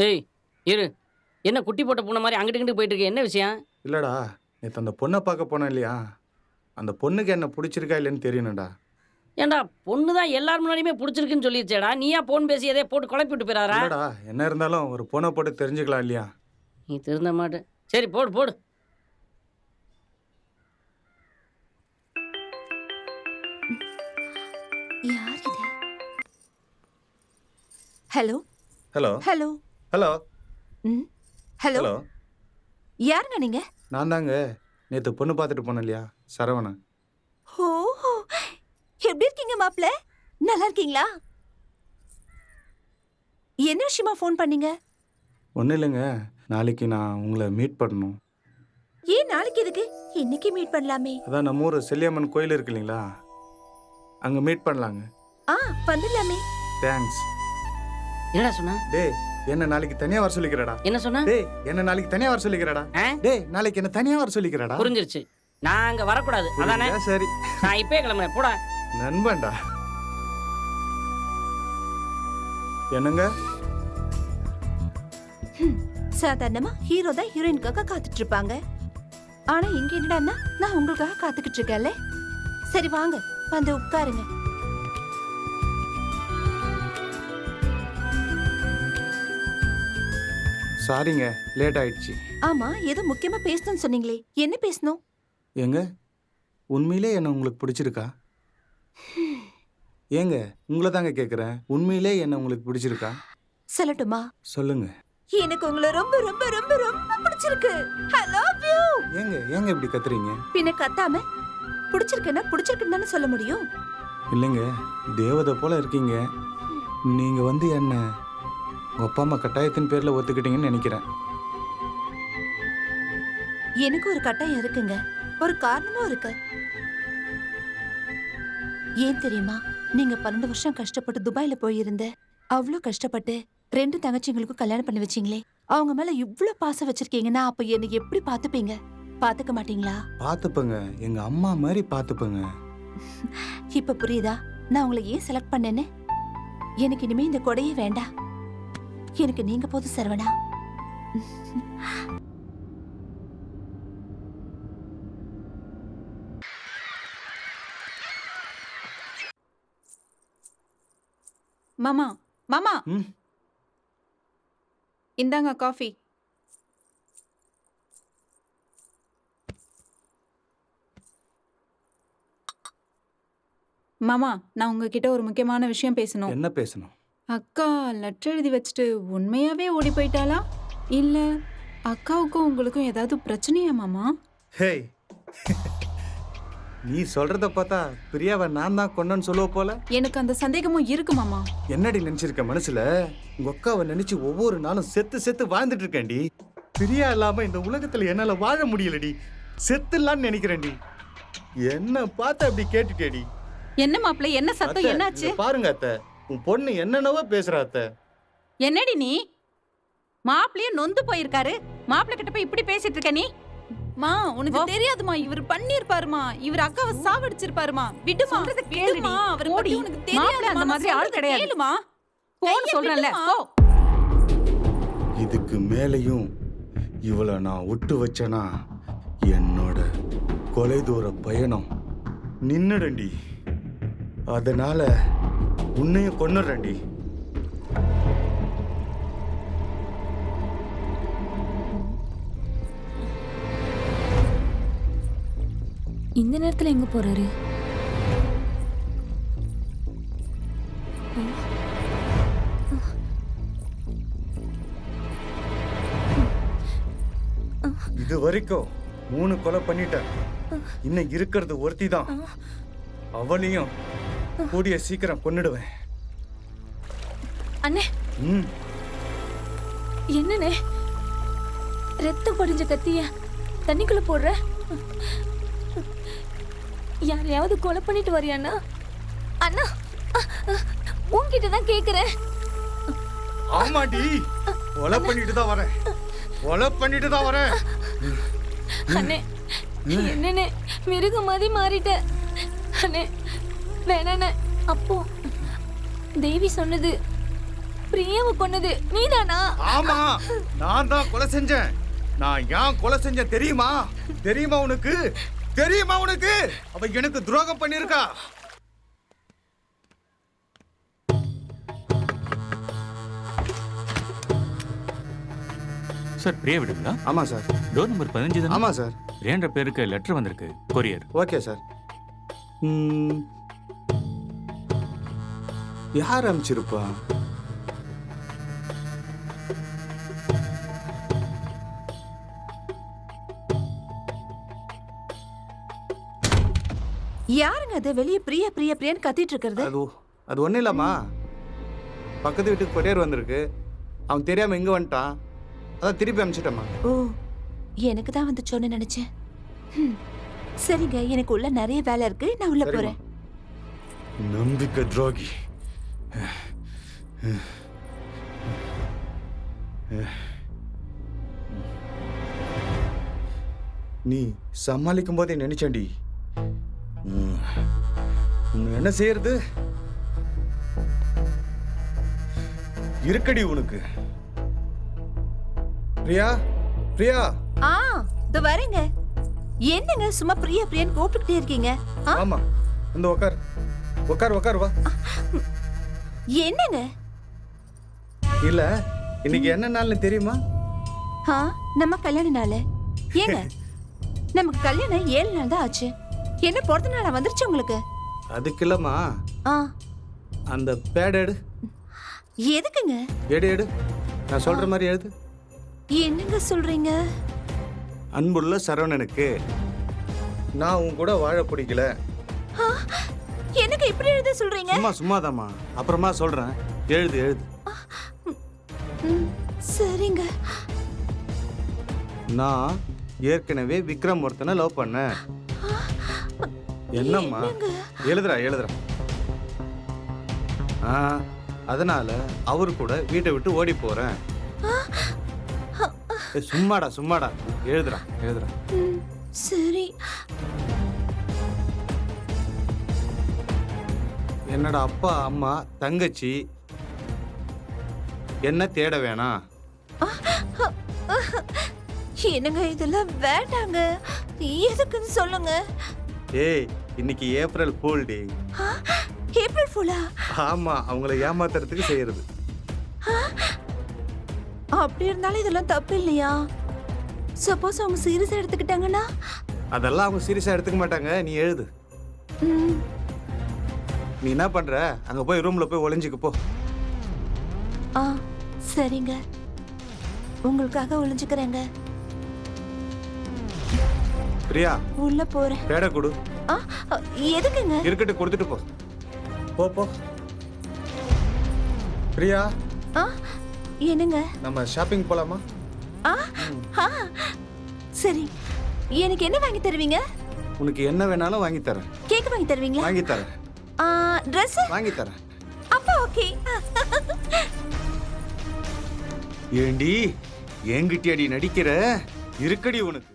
ஏய் இரு. என்ன குட்டி போட்ட பூனை மாதிரி அங்கிட்டு இங்கிட்டு போயிட்டு இருக்க? என்ன விஷயம்? இல்லடா, நேற்று அந்த பொண்ணை பார்க்க போனேன் இல்லையா, அந்த பொண்ணுக்கு என்ன பிடிச்சிருக்கா இல்லைன்னு தெரியணும்டா. ஏன்டா பொண்ணு தான் எல்லார் முன்னாடியுமே பிடிச்சிருக்குன்னு சொல்லிடுச்சேடா. நீயா போன் பேசி எதையோ போட்டு குழப்பி விட்டு போயிடாரா? இல்லடா, என்ன இருந்தாலும் ஒரு பொண்ணை போட்டு தெரிஞ்சுக்கலாம் இல்லையா. நீ திருந்த மாட்டே. சரி போடு போடு. யார் இது? ஹலோ ஹலோ ஹலோ ஹலோ ம் ஹலோ ஹலோ, யாருங்க நீங்க? நான் தாங்க நேற்று பொண்ணு பார்த்துட்டு போனேன் இல்லையா, சரவணன். ஓ, எப்படி இருக்கீங்க மாப்ள? நல்லா இருக்கீங்களா? என்ன விஷயமா ஃபோன் பண்ணீங்க? ஒன்றும் இல்லைங்க, நாளைக்கு நான் உங்களை மீட் பண்ணணும். ஏன் நாளைக்கு எதுக்கு? இன்னைக்கு மீட் பண்ணலாமே. அதான் நம்ம ஊர் செல்லியம்மன் கோயில் இருக்கு இல்லைங்களா, அங்கே மீட் பண்ணலாங்க. வந்துடலாமே. தேங்க்ஸ். என்னடா சொன்னா? டேய், என்ன நாளைக்கு தனியாக வர சொல்லிக்கிறடா. என்ன சொன்னா? டேய், என்ன நாளைக்கு தனியாக வர சொல்லிக்கிறடா. டேய், நாளைக்கு என்ன தனியாக வர சொல்லிக்கிறடா. புரிஞ்சிருச்சு. நான் அங்க வரக்கூடாது அதானே? சரி, நான் இப்பே கிளம்புறேன். போடா. நண்பன்டா. என்னங்க? சாதாரணமா ஹீரோ தான் ஹீரோயினுக்காக காத்துட்டு இருப்பாங்க. ஆனா இங்க என்னடான்னா நான் உங்களுக்காக காத்துக்கிட்டு இருக்கேன்ல. சரி வாங்க, வந்து உட்காருங்க. சாரிங்க, லேட் ஆயிடுச்சு. ஆமா, ஏதோ முக்கியமா பேசணும்னு சொன்னீங்களே, என்ன பேசணும்? ஏங்க, உண்மையிலே என்ன உங்களுக்கு பிடிச்சிருக்கா? ஏங்க, உங்களை தாங்க கேட்குறேன், உண்மையிலே என்ன உங்களுக்கு பிடிச்சிருக்கா? சொல்லட்டுமா? சொல்லுங்க. எனக்கு உங்களை ரொம்ப ரொம்ப ரொம்ப ரொம்ப பிடிச்சிருக்கு. I love you. ஏங்க ஏங்க இப்படி கத்துறீங்க? பின்ன கத்தாம பிடிச்சிருக்குன்னா பிடிச்சிருக்குன்னு தானே சொல்ல முடியும். இல்லைங்க, தேவதை போல இருக்கீங்க. நீங்க வந்து என்ன உங்க அப்பா அம்மா கட்டாயத்தின் பேர்ல ஒத்துக்கிட்டீங்கன்னு நினைக்கிறேன். எனக்கு ஒரு கட்டாயம் இருக்குங்க, ஒரு காரணமும் இருக்கு. ஏன் தெரியுமா? நீங்க 12 வருஷம் கஷ்டப்பட்டு துபாயில போயிருந்த, அவ்வளோ கஷ்டப்பட்டு 2 தங்கச்சிங்களுக்கும் கல்யாணம் பண்ணி வச்சீங்களே, அவங்க மேல இவ்ளோ பாசம் வச்சிருக்கீங்கன்னா அப்ப என்ன எப்படி பாத்துப்பீங்க? பாத்துக்க மாட்டீங்களா? பாத்துப்பங்க, எங்க அம்மா மாதிரி பாத்துப்பங்க. இப்ப புரியுதா நான் உங்களை ஏன் செலக்ட் பண்ணேன்னு? எனக்கு இனிமே இந்த கொடையே வேண்டாம். எனக்கு நீங்க போதும் சரவணா. மாமா மாமா, ம், இந்தாங்க காஃபி. மாமா, நான் உங்ககிட்ட ஒரு முக்கியமான விஷயம் பேசணும். என்ன பேசணும்? அக்கா லெட்டர் எழுதி வச்சுட்டு உண்மையாவே ஓடி போயிட்டாளா, இல்ல அக்காவுக்கும் உங்களுக்கும் ஏதாவது பிரச்சனையா மாமா? ஹேய், நீ சொல்றத பார்த்தா பிரியாவை நான் தான் கொண்டேன்னு சொல்லுவ போல. எனக்கு அந்த சந்தேகமும் இருக்கு மாமா. என்னடி நினைச்சிருக்க மனசுல? உங்க அக்காவை நினைச்சு ஒவ்வொரு நாளும் செத்து செத்து வாழ்ந்துட்டு இருக்கேன்டி. பிரியா இல்லாம இந்த உலகத்துல என்னால வாழ முடியலடி. செத்துலான்னு நினைக்கிறேன்டி. என்ன பார்த்து அப்படி கேட்டுட்டேடி. என்ன மாப்பிள்ளை, என்ன சத்தம், அத்தை, என்னாச்சு? இங்க பாருங்க அத்தை, உன் பொண்ணு என்னென்னவோ பேசுறா அத்தை. என்னடி நீ? மாப்பிள்ளையே நொந்து போயிருக்காரு, மாப்பிள்ளை கிட்ட போய் இப்படி பேசிட்டு இருக்க நீ? மா, உனக்கு தெரியாதுமா, இவர் பண்ணிருப்பாருமா, இவர் அக்காவை சாவடிச்சிருப்பாருமா. விடுமா, விடுமா, அவர் பத்தி உனக்கு தெரியாது. அந்த மாதிரி ஆள் கிடையாது. கேளுமா, போன்னு சொல்றேன்ல. போ. இதுக்கு மேலையும் இவளை நான் விட்டு வச்சேனா என்னோட கொலைதூர பயணம் நின்னுடண்டி. அதனால உன்னையும் கொன்னுறேன்டி. இந்த நேரத்துல எங்க போறாரு? இது வரைக்கும் 3 கொலை பண்ணிட்டேன். இன்னும் இருக்கிறது ஒருத்தி தான். அவளையும் கூடிய சீக்கிரம் கொன்னுடுவேன். அண்ணே, ம், என்னண்ணே ரத்தம் படிஞ்ச கத்திய தண்ணிக்குள்ள போடுற? யாரையாவது கொலை பண்ணிட்டு வரியாண்ணா? அண்ணா, உன்கிட்ட தான் கேக்குறேன். ஆமாடி, கொலை பண்ணிட்டு தான் வரேன். கொலை பண்ணிட்டு தான் வரேன். அண்ணே, என்னண்ணே மிருகம் மாதிரி மாறிட்ட? அண்ணே வேணாண்ணே. அப்போ தேவி சொன்னது பிரியாவை கொன்னது நீதானா? ஆமா, நான் தான் கொலை செஞ்சேன். நான் ஏன் கொலை செஞ்சேன் தெரியுமா? தெரியுமா உனக்கு? தெரியுமா உனக்கு? அவ எனக்கு துரோகம் பண்ணிருக்கா. சார் பிரியா விடுங்களா? ஆமா சார். டோர் நம்பர் 15 தானே? ஆமா சார். பிரியான்ற பேருக்கு லெட்டர் வந்திருக்கு, கொரியர். Okay sir. யார் அனுப்பிச்சிருப்பா? யாருங்க அது வெளியே பிரியா பிரியா பிரியான்னு கத்திட்டு இருக்கிறது? அது ஒன்றும் இல்லைம்மா. பக்கத்து வீட்டுக்கு கொரியர் வந்திருக்கு. அவன் தெரியாம இங்க வந்துட்டான். அதான் திருப்பி அனுப்பிச்சிட்டம்மா. ஓ, எனக்கு தான் வந்து சொன்ன நினைச்சேன். சரிங்க, எனக்கு உள்ள நிறைய வேலை இருக்கு, நான் உள்ள போறேன். நம்பிக்கை துரோகி. நீ சமாளிக்கும் போதே நினைச்சேன்டி, என்ன செய்யறது? இருக்கடி உனக்கு. பிரியா, பிரியா. ஆ, இதோ வரேங்க. என்னங்க சும்மா பிரியா பிரியான்னு கூப்பிட்டுக்கிட்டே இருக்கீங்க? ஆமா, வந்து உட்கார் உட்கார் உட்கார் வா. என்னங்க? இல்ல, இன்னைக்கு என்ன நாள்னு தெரியுமா? நம்ம கல்யாண நாள். ஏங்க, நமக்கு கல்யாணம் 7 நாள் தான் ஆச்சு. என்ன பிறந்த நாளா வந்துருச்சு உங்களுக்கு? அதுக்கு இல்லம்மா, ஆ, அந்த பேட் எடு. எதுக்குங்க? எடு எடு, நான் சொல்ற மாதிரி எழுது. என்னங்க சொல்றீங்க? அன்புள்ள சரவணனுக்கு, நான் உன் கூட வாழ பிடிக்கல. எனக்கு இப்படி எழுத சொல்றீங்க? சும்மா சும்மாதாம்மா, அப்புறமா சொல்றேன். எழுது எழுது. சரிங்க. நான் ஏற்கனவே விக்ரம் ஒருத்தனை லவ் பண்ணேன். என்னம்மா? எழுதுறா எழுதுறா. அதனால அவரு கூட வீட்டை விட்டு ஓடி போறேன். சும்மாடா சும்மாடா, எழுதுறா எழுதுறா. சரி. என்னோட அப்பா அம்மா தங்கச்சி என்ன தேட வேணாம். என்னங்க இதெல்லாம் வேண்டாங்க, எதுக்குன்னு சொல்லுங்க. ஏய், இன்னைக்கு ஏப்ரல் ஃபூல் டே. ஏப்ரல் ஃபூலா? ஆமா, அவங்கள ஏமாத்துறதுக்கு செய்யறது. அப்படி இருந்தாலும் இதெல்லாம் தப்பு இல்லையா? சப்போஸ் அவங்க சீரியஸா எடுத்துக்கிட்டாங்கன்னா? அதெல்லாம் அவங்க சீரியஸா எடுத்துக்க மாட்டாங்க. நீ எழுது. நீ என்ன பண்ற? அங்க போய் ரூம்ல போய் ஒளிஞ்சுக்கு போ. சரிங்க, உங்களுக்காக ஒளிஞ்சுக்கிறேங்க. பிரியா, உள்ள போறேன். பேட கொடு. எதுக்குங்க? இருக்கட்டு, கொடுத்துட்டு போ. போ போ. பிரியா, என்னங்க? நம்ம ஷாப்பிங் போலாமா? சரி, எனக்கு என்ன வாங்கி தருவீங்க? உனக்கு என்ன வேணாலும் வாங்கி தரேன். கேக் வாங்கி தருவீங்களா? வாங்கி தரேன். ட்ரெஸ் வாங்கி தரேன். அப்பா ஓகே. ஏண்டி என்கிட்ட அடி நடிக்கிற? இருக்கடி உனக்கு.